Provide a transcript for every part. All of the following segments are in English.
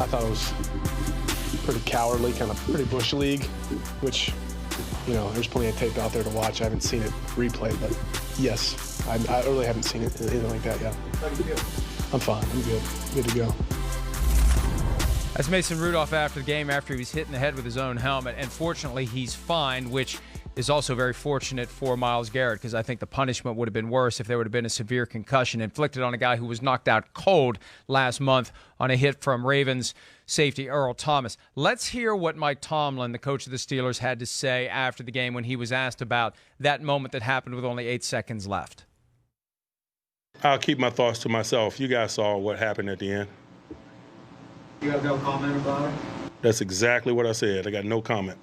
I thought it was pretty cowardly, kind of pretty bush league, which, you know, there's plenty of tape out there to watch. I haven't seen it replayed, but yes, I really haven't seen it, anything like that yet. How do you feel? I'm fine. I'm good. Good to go. That's Mason Rudolph after the game, after he was hit in the head with his own helmet. And fortunately, he's fine, which is also very fortunate for Myles Garrett, because I think the punishment would have been worse if there would have been a severe concussion inflicted on a guy who was knocked out cold last month on a hit from Ravens safety Earl Thomas. Let's hear what Mike Tomlin, the coach of the Steelers, had to say after the game when he was asked about that moment that happened with only 8 seconds left. I'll keep my thoughts to myself. You guys saw what happened at the end. You have no comment about it? That's exactly what I said. I got no comment.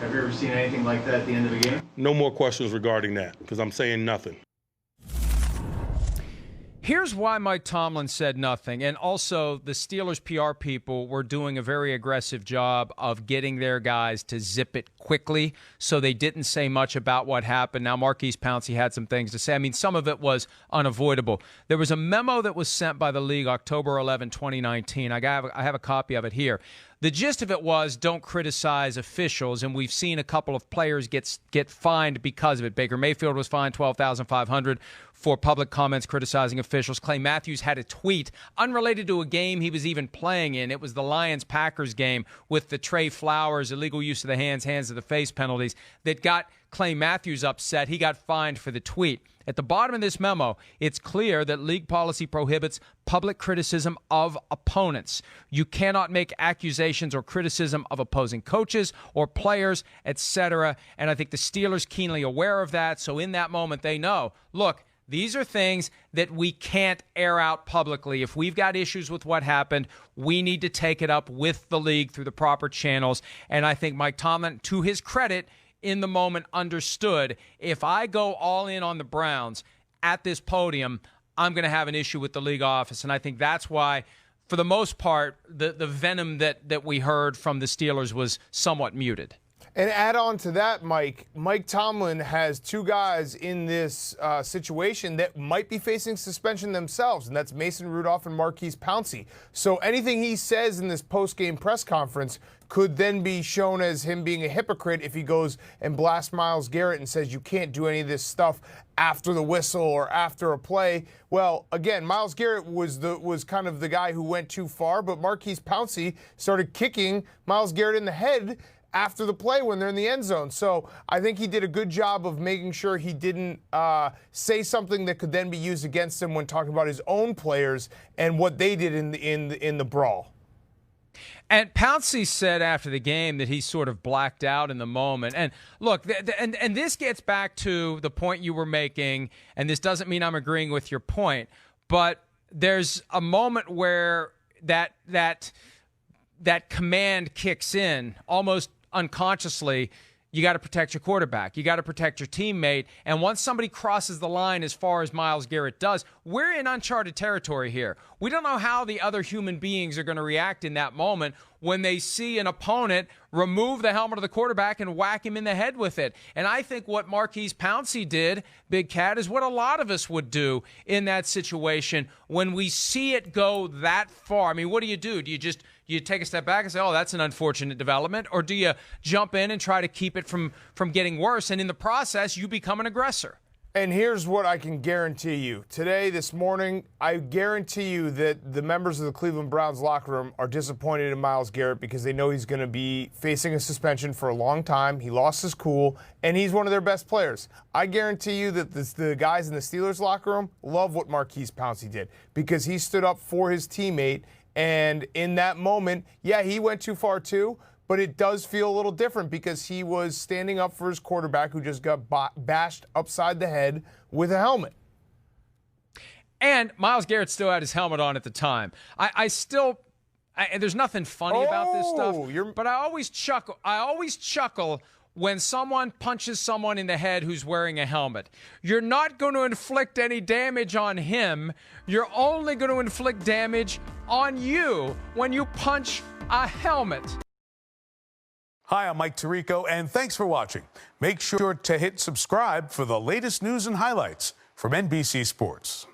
Have you ever seen anything like that at the end of a game? No more questions regarding that, because I'm saying nothing. Here's why Mike Tomlin said nothing. And also, the Steelers PR people were doing a very aggressive job of getting their guys to zip it quickly, so they didn't say much about what happened. Now, Marquise Pouncey had some things to say. I mean, some of it was unavoidable. There was a memo that was sent by the league October 11, 2019. I have a copy of it here. The gist of it was, don't criticize officials, and we've seen a couple of players get fined because of it. Baker Mayfield was fined $12,500 for public comments criticizing officials. Clay Matthews had a tweet unrelated to a game he was even playing in. It was the Lions-Packers game with the Trey Flowers illegal use of the hands to the face penalties that got Clay Matthews upset. He got fined for the tweet. At the bottom of this memo, it's clear that league policy prohibits public criticism of opponents. You cannot make accusations or criticism of opposing coaches or players, etc. And I think the Steelers keenly aware of that. So in that moment, they know, look, these are things that we can't air out publicly. If we've got issues with what happened, we need to take it up with the league through the proper channels. And I think Mike Tomlin, to his credit, in the moment understood, if I go all in on the Browns at this podium, I'm going to have an issue with the league office. And I think that's why, for the most part, the venom that we heard from the Steelers was somewhat muted. And add on to that, Mike Tomlin has two guys in this situation that might be facing suspension themselves, and that's Mason Rudolph and Marquise Pouncey. So anything he says in this post-game press conference could then be shown as him being a hypocrite if he goes and blasts Myles Garrett and says you can't do any of this stuff after the whistle or after a play. Well, again, Myles Garrett was kind of the guy who went too far, but Marquise Pouncey started kicking Myles Garrett in the head after the play when they're in the end zone. So I think he did a good job of making sure he didn't say something that could then be used against him when talking about his own players and what they did in the brawl. And Pouncey said after the game that he sort of blacked out in the moment. And look, and this gets back to the point you were making, and this doesn't mean I'm agreeing with your point, but there's a moment where that command kicks in almost unconsciously. You got to protect your quarterback. You got to protect your teammate. And once somebody crosses the line as far as Myles Garrett does, we're in uncharted territory here. We don't know how the other human beings are going to react in that moment when they see an opponent remove the helmet of the quarterback and whack him in the head with it. And I think what Marquise Pouncey did, Big Cat, is what a lot of us would do in that situation when we see it go that far. I mean, what do? Do you take a step back and say, oh, that's an unfortunate development? Or do you jump in and try to keep it from getting worse? And in the process, you become an aggressor. And here's what I can guarantee you. Today, this morning, I guarantee you that the members of the Cleveland Browns locker room are disappointed in Myles Garrett because they know he's going to be facing a suspension for a long time. He lost his cool, and he's one of their best players. I guarantee you that the guys in the Steelers locker room love what Marquise Pouncey did because he stood up for his teammate. And in that moment, yeah, he went too far too, but it does feel a little different because he was standing up for his quarterback who just got bashed upside the head with a helmet. And Myles Garrett still had his helmet on at the time. There's nothing funny about this stuff, but I always chuckle when someone punches someone in the head who's wearing a helmet. You're not going to inflict any damage on him. You're only going to inflict damage on you when you punch a helmet. Hi, I'm Mike Tirico, and thanks for watching. Make sure to hit subscribe for the latest news and highlights from NBC Sports.